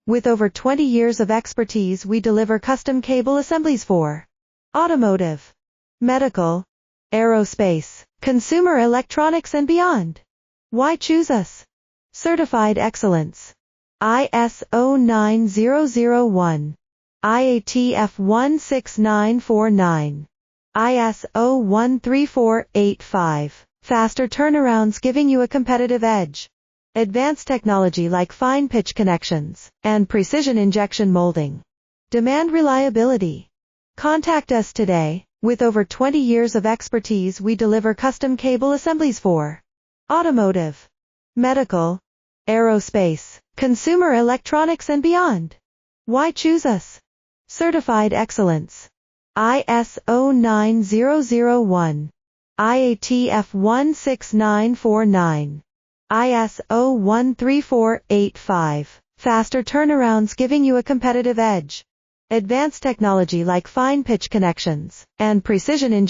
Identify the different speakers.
Speaker 1: With over 20 years of expertise, we deliver custom cable assemblies for automotive, medical, aerospace, consumer electronics and beyond. Why choose us? Certified excellence. ISO9001, IATF 16949, ISO13485. Faster turnarounds giving you a competitive edge. Advanced technology like fine pitch connections and precision injection molding. Demand reliability. Contact us today. With over 20 years of expertise, we deliver custom cable assemblies for automotive, medical, aerospace, consumer electronics and beyond. Why choose us? Certified excellence. ISO9001, IATF 16949, ISO13485. Faster turnarounds giving you a competitive edge. Advanced technology like fine pitch connections and precision injection